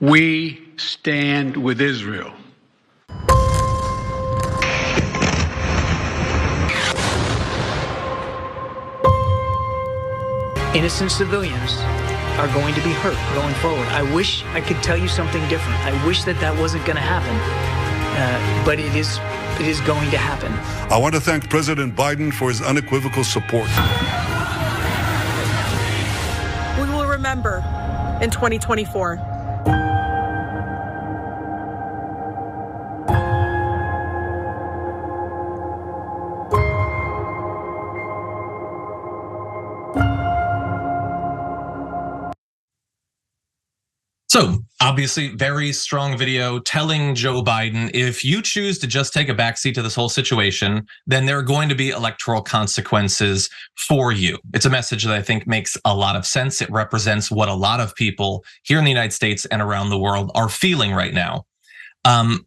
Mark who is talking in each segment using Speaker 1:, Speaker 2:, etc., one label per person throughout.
Speaker 1: We stand with Israel.
Speaker 2: Innocent civilians are going to be hurt going forward. I wish I could tell you something different. I wish that that wasn't going to happen, but it is going to happen.
Speaker 3: I want to thank President Biden for his unequivocal support.
Speaker 4: We will remember in 2024.
Speaker 5: So obviously very strong video telling Joe Biden, if you choose to just take a backseat to this whole situation, then there are going to be electoral consequences for you. It's a message that I think makes a lot of sense. It represents what a lot of people here in the United States and around the world are feeling right now.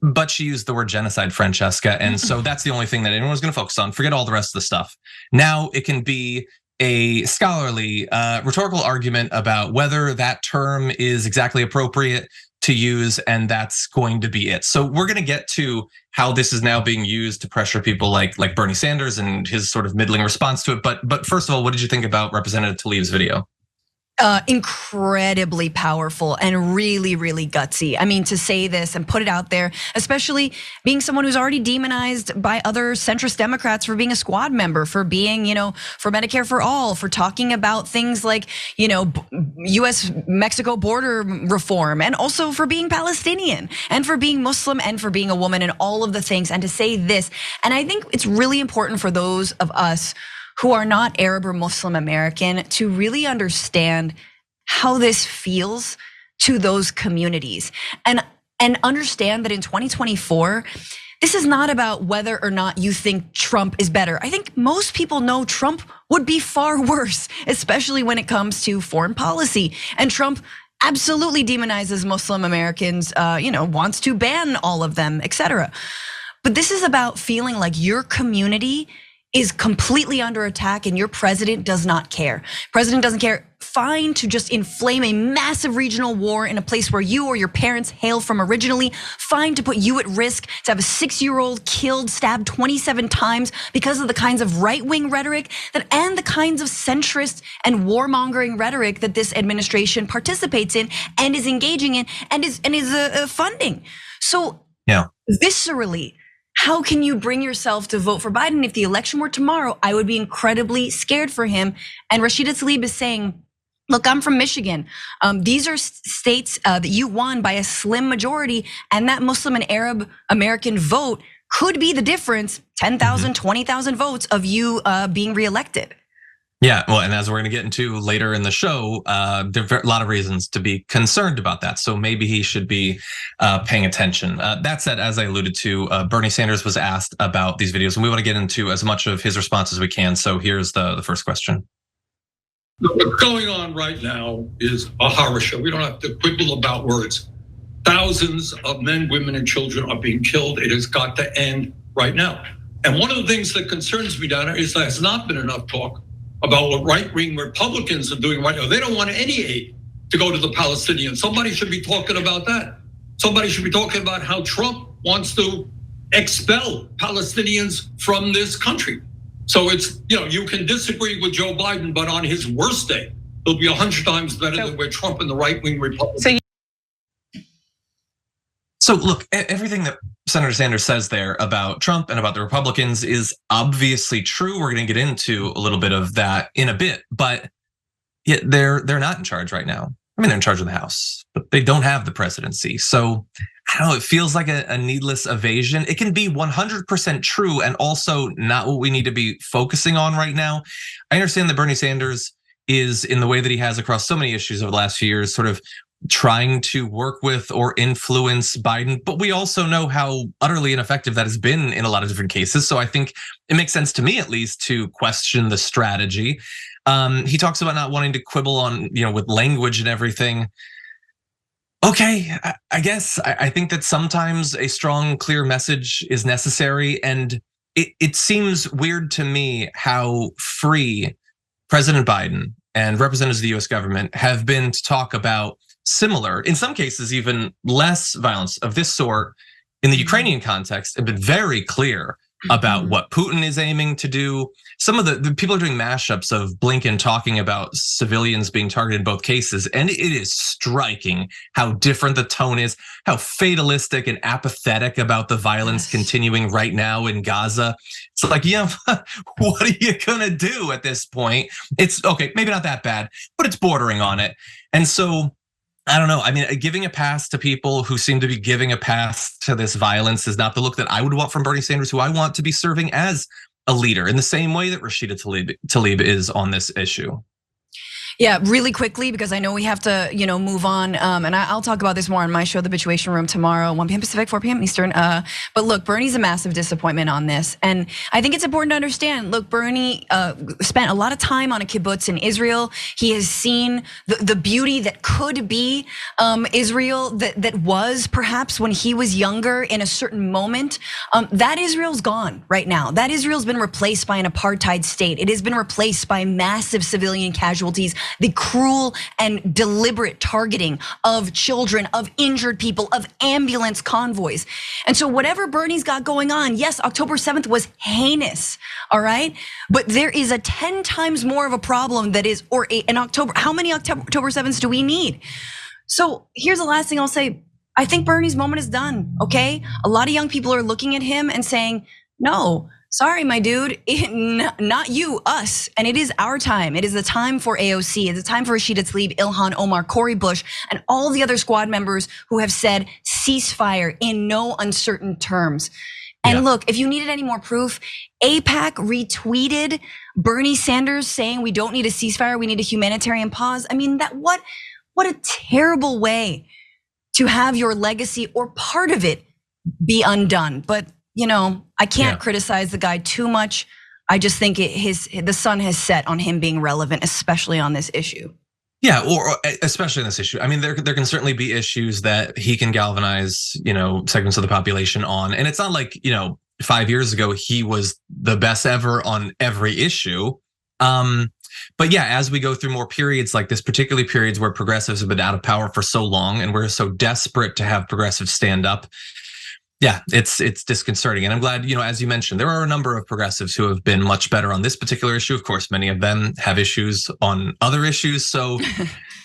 Speaker 5: But she used the word genocide, Francesca. And so that's the only thing that anyone's gonna focus on. Forget all the rest of the stuff. Now it can be a scholarly rhetorical argument about whether that term is exactly appropriate to use, and that's going to be it. So we're gonna get to how this is now being used to pressure people like Bernie Sanders and his sort of middling response to it. But first of all, what did you think about Representative Tlaib's video?
Speaker 6: Incredibly powerful and really, really gutsy. I mean, to say this and put it out there, especially being someone who's already demonized by other centrist Democrats for being a squad member, for being, for Medicare for all, for talking about things like, US-Mexico border reform, and also for being Palestinian, and for being Muslim, and for being a woman, and all of the things. And to say this, and I think it's really important for those of us who are not Arab or Muslim American to really understand how this feels to those communities, and understand that in 2024, this is not about whether or not you think Trump is better. I think most people know Trump would be far worse, especially when it comes to foreign policy. And Trump absolutely demonizes Muslim Americans, wants to ban all of them, etc. But this is about feeling like your community is completely under attack and your president does not care. President doesn't care. Fine to just inflame a massive regional war in a place where you or your parents hail from originally. Fine to put you at risk, to have a 6-year-old killed, stabbed 27 times because of the kinds of right-wing rhetoric and the kinds of centrist and warmongering rhetoric that this administration participates in and is engaging in and is funding. So viscerally, how can you bring yourself to vote for Biden? If the election were tomorrow, I would be incredibly scared for him. And Rashida Tlaib is saying, look, I'm from Michigan. These are states that you won by a slim majority, and that Muslim and Arab American vote could be the difference, 10,000, 20,000 votes of you being reelected.
Speaker 5: Yeah, well, and as we're gonna get into later in the show, there are a lot of reasons to be concerned about that. So maybe he should be paying attention. That said, as I alluded to, Bernie Sanders was asked about these videos, and we want to get into as much of his response as we can. So here's the first question.
Speaker 7: What's going on right now is a horror show. We don't have to quibble about words. Thousands of men, women, and children are being killed. It has got to end right now. And one of the things that concerns me, Donna, is there has not been enough talk about what right-wing Republicans are doing right now. They don't want any aid to go to the Palestinians. Somebody should be talking about that. Somebody should be talking about how Trump wants to expel Palestinians from this country. So it's, you can disagree with Joe Biden, but on his worst day, he'll be 100 times better than where Trump and the right-wing Republicans.
Speaker 5: So look, everything that Senator Sanders says there about Trump and about the Republicans is obviously true. We're gonna get into a little bit of that in a bit, but yet they're not in charge right now. I mean, they're in charge of the House, but they don't have the presidency. So I don't know, it feels like a needless evasion. It can be 100% true and also not what we need to be focusing on right now. I understand that Bernie Sanders is, in the way that he has across so many issues over the last few years, sort of trying to work with or influence Biden, but we also know how utterly ineffective that has been in a lot of different cases. So I think it makes sense to me, at least, to question the strategy. He talks about not wanting to quibble on, with language and everything. Okay, I guess I think that sometimes a strong, clear message is necessary, and it seems weird to me how free President Biden and representatives of the US government have been to talk about similar, in some cases even less violence of this sort in the Ukrainian context, have been very clear about what Putin is aiming to do. Some of the people are doing mashups of Blinken talking about civilians being targeted in both cases, and it is striking how different the tone is, how fatalistic and apathetic about the violence continuing right now in Gaza. It's like, yeah, what are you gonna do at this point? It's okay, maybe not that bad, but it's bordering on it. And so I don't know. I mean, giving a pass to people who seem to be giving a pass to this violence is not the look that I would want from Bernie Sanders, who I want to be serving as a leader in the same way that Rashida Tlaib is on this issue.
Speaker 6: Yeah, really quickly, because I know we have to, move on. And I'll talk about this more on my show, The Bituation Room, tomorrow, 1 p.m. Pacific, 4 p.m. Eastern. But look, Bernie's a massive disappointment on this. And I think it's important to understand, look, Bernie spent a lot of time on a kibbutz in Israel. He has seen the beauty that could be Israel, that was perhaps when he was younger in a certain moment. That Israel's gone right now. That Israel's been replaced by an apartheid state. It has been replaced by massive civilian casualties, the cruel and deliberate targeting of children, of injured people, of ambulance convoys. And so whatever Bernie's got going on, yes, October 7th was heinous, all right? But there is a 10 times more of a problem that is, or in October, how many October 7ths do we need? So here's the last thing I'll say. I think Bernie's moment is done, okay? A lot of young people are looking at him and saying, no, sorry, my dude, not you, us. And it is our time. It is the time for AOC. It's the time for Rashida Tlaib, Ilhan Omar, Cori Bush, and all the other squad members who have said ceasefire in no uncertain terms. And look, if you needed any more proof, AIPAC retweeted Bernie Sanders saying we don't need a ceasefire, we need a humanitarian pause. I mean, what a terrible way to have your legacy or part of it be undone. But I can't criticize the guy too much. I just think the sun has set on him being relevant, especially on this issue.
Speaker 5: Yeah, or especially in this issue. I mean, there can certainly be issues that he can galvanize, segments of the population on. And it's not like, 5 years ago, he was the best ever on every issue. But yeah, as we go through more periods like this, particularly periods where progressives have been out of power for so long and we're so desperate to have progressives stand up, yeah, it's disconcerting. And I'm glad, as you mentioned, there are a number of progressives who have been much better on this particular issue. Of course, many of them have issues on other issues. So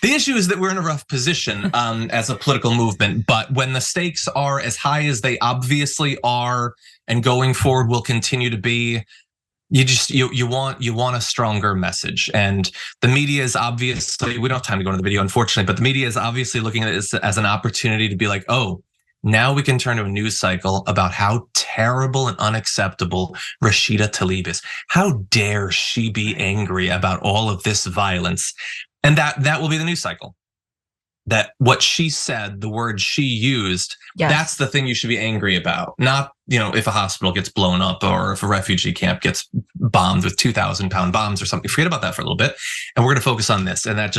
Speaker 5: the issue is that we're in a rough position as a political movement. But when the stakes are as high as they obviously are and going forward will continue to be, you want a stronger message. And the media is obviously, we don't have time to go into the video, unfortunately, but the media is obviously looking at this as an opportunity to be like, oh, now we can turn to a news cycle about how terrible and unacceptable Rashida Tlaib is. How dare she be angry about all of this violence? And that will be the news cycle. That what she said, the word she used, that's the thing you should be angry about. Not, if a hospital gets blown up or if a refugee camp gets bombed with 2,000-pound bombs or something. Forget about that for a little bit. And we're gonna focus on this. And that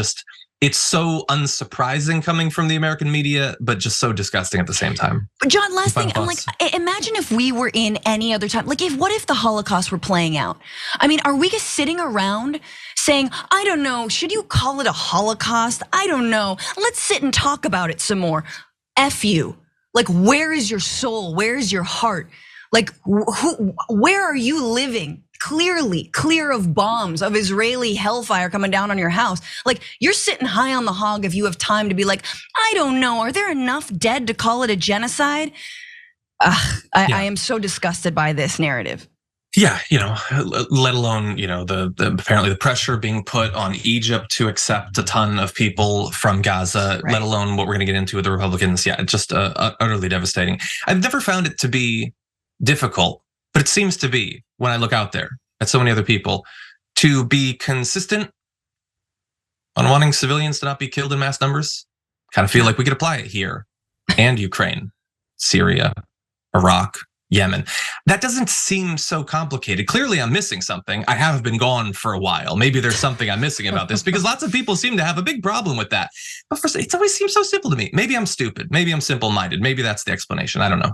Speaker 5: it's so unsurprising coming from the American media, but just so disgusting at the same time.
Speaker 6: But John, last thing, I'm like, imagine if we were in any other time. Like, what if the Holocaust were playing out? I mean, are we just sitting around saying, I don't know, should you call it a Holocaust? I don't know. Let's sit and talk about it some more. F you. Like, where is your soul? Where is your heart? Like, where are you living? Clearly clear of bombs, of Israeli hellfire coming down on your house. Like, you're sitting high on the hog if you have time to be like, I don't know, are there enough dead to call it a genocide? I am so disgusted by this narrative.
Speaker 5: Yeah, let alone, apparently the pressure being put on Egypt to accept a ton of people from Gaza, let alone what we're gonna get into with the Republicans. Yeah, it's just utterly devastating. I've never found it to be difficult, but it seems to be when I look out there at so many other people to be consistent on wanting civilians to not be killed in mass numbers. Kind of feel like we could apply it here and Ukraine, Syria, Iraq, Yemen. That doesn't seem so complicated. Clearly I'm missing something. I have been gone for a while. Maybe there's something I'm missing about this because lots of people seem to have a big problem with that. But first, it always seems so simple to me. Maybe I'm stupid. Maybe I'm simple-minded. Maybe that's the explanation. I don't know.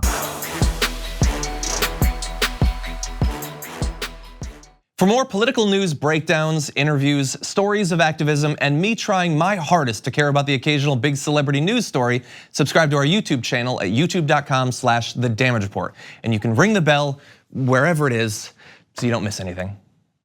Speaker 5: For more political news breakdowns, interviews, stories of activism, and me trying my hardest to care about the occasional big celebrity news story, subscribe to our YouTube channel at youtube.com/The Damage Report. And you can ring the bell wherever it is so you don't miss anything.